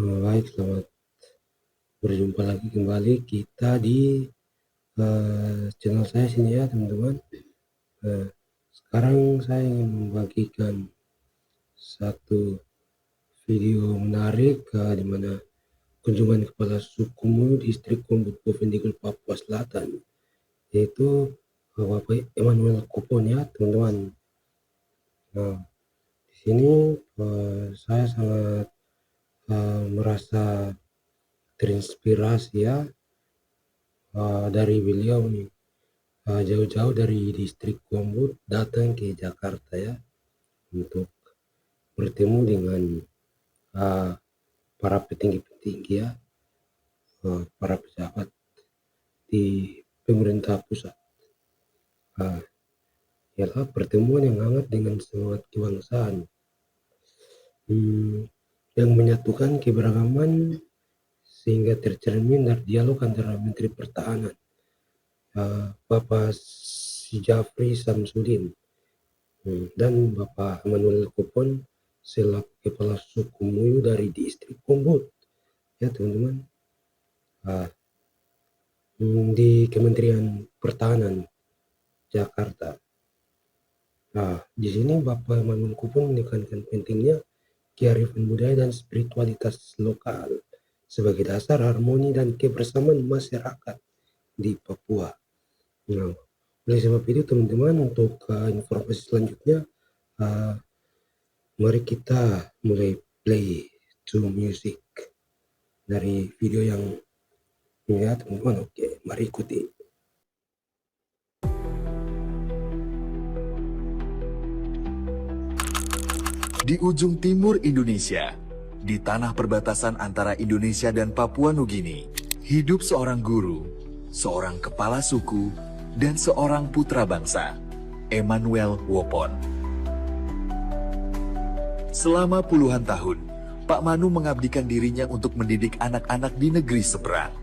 Baik, selamat berjumpa lagi kembali kita di channel saya sini ya teman-teman. Sekarang saya ingin membagikan satu video menarik di mana kunjungan kepala suku Muyu distrik Kombut Bovendigul Papua Selatan, yaitu Bapak Emmanuel Kupon ya teman-teman. Nah, di sini saya sangat merasa terinspirasi ya dari beliau nih. Jauh-jauh dari distrik Kombut datang ke Jakarta ya untuk bertemu dengan para petinggi-petinggi ya, para pejabat di pemerintah pusat. Ialah pertemuan yang hangat dengan semangat kebangsaan yang menyatukan keberagaman sehingga tercermin dari dialog antara Menteri Pertahanan Bapak Syafri Samsudin dan Bapak Emmanuel Kupon selaku kepala suku Muyu dari distrik Kombut ya teman-teman, di Kementerian Pertahanan Jakarta. Di sini Bapak Emmanuel Kupon menekankan pentingnya kearifan budaya dan spiritualitas lokal sebagai dasar harmoni dan kebersamaan masyarakat di Papua. Oleh sebab itu teman-teman, untuk informasi selanjutnya mari kita mulai play to music dari video yang ini ya teman-teman. Oke, mari ikuti. Di ujung timur Indonesia, di tanah perbatasan antara Indonesia dan Papua Nugini, hidup seorang guru, seorang kepala suku, dan seorang putra bangsa, Emmanuel Wopon. Selama puluhan tahun, Pak Manu mengabdikan dirinya untuk mendidik anak-anak di negeri seberang.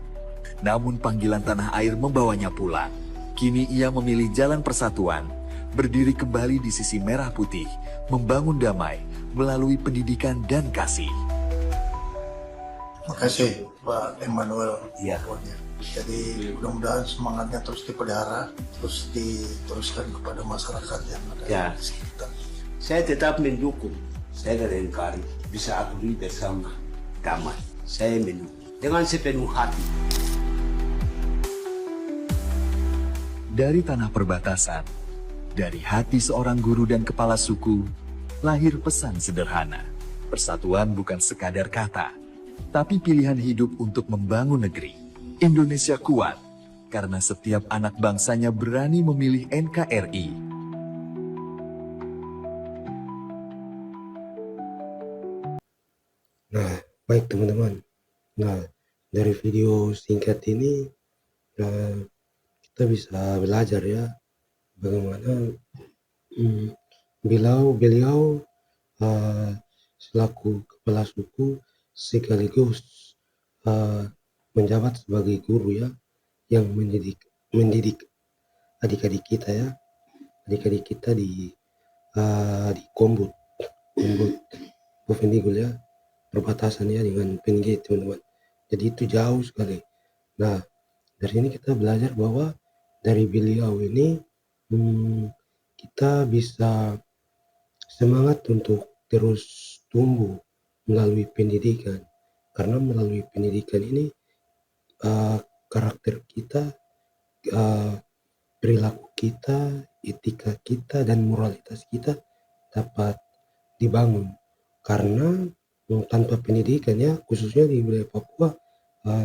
Namun panggilan tanah air membawanya pulang. Kini ia memilih jalan persatuan, berdiri kembali di sisi merah putih, membangun damai melalui pendidikan dan kasih. Makasih Pak Emmanuel. Iya. Jadi mudah-mudahan semangatnya terus dipelihara, terus diteruskan kepada masyarakat yang ada Ya. di sekitar. Saya tetap mendukung. Saya dari NKRI bisa akui bersama damai. Saya mendukung dengan sepenuh hati. Dari tanah perbatasan, dari hati seorang guru dan kepala suku, lahir pesan sederhana. Persatuan bukan sekadar kata, tapi pilihan hidup untuk membangun negeri. Indonesia kuat, karena setiap anak bangsanya berani memilih NKRI. Baik teman-teman. Dari video singkat ini kita bisa belajar ya bagaimana beliau selaku kepala suku sekaligus menjabat sebagai guru ya, yang mendidik adik-adik kita ya, adik-adik kita di Kombut Bovendigul ya, perbatasan ya dengan PNG teman-teman. Jadi itu jauh sekali. Dari sini kita belajar bahwa dari beliau ini kita bisa semangat untuk terus tumbuh melalui pendidikan, karena melalui pendidikan ini karakter kita, perilaku kita, etika kita, dan moralitas kita dapat dibangun. Karena tanpa pendidikan ya, khususnya di wilayah Papua,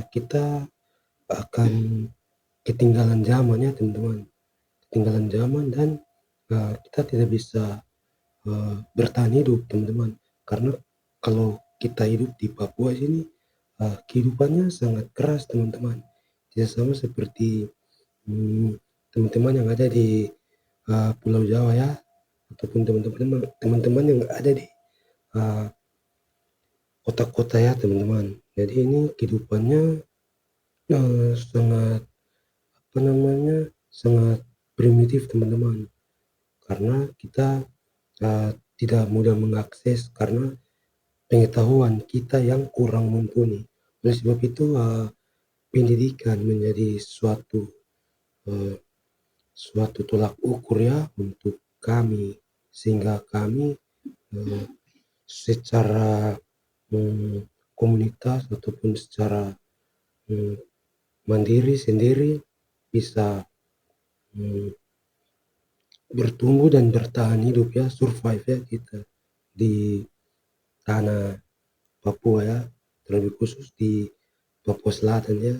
kita akan ketinggalan zaman ya teman-teman, ketinggalan zaman, dan kita tidak bisa bertahan hidup teman-teman. Karena kalau kita hidup di Papua sini, kehidupannya sangat keras teman-teman, tidak sama seperti teman-teman yang ada di Pulau Jawa ya, ataupun teman-teman yang ada di kota-kota ya teman-teman. Jadi ini kehidupannya sangat primitif teman-teman, karena kita tidak mudah mengakses, karena pengetahuan kita yang kurang mumpuni. Oleh sebab itu pendidikan menjadi suatu tolak ukur ya untuk kami, sehingga kami secara komunitas ataupun secara mandiri sendiri bisa bertumbuh dan bertahan hidup ya, survive ya kita di tanah Papua ya, terlebih khusus di Papua Selatan ya.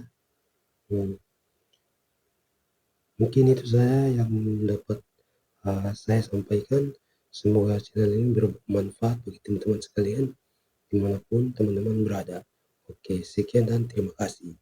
Mungkin itu saya yang dapat saya sampaikan. Semoga channel ini bermanfaat bagi teman-teman sekalian dimanapun teman-teman berada. Oke, sekian dan terima kasih.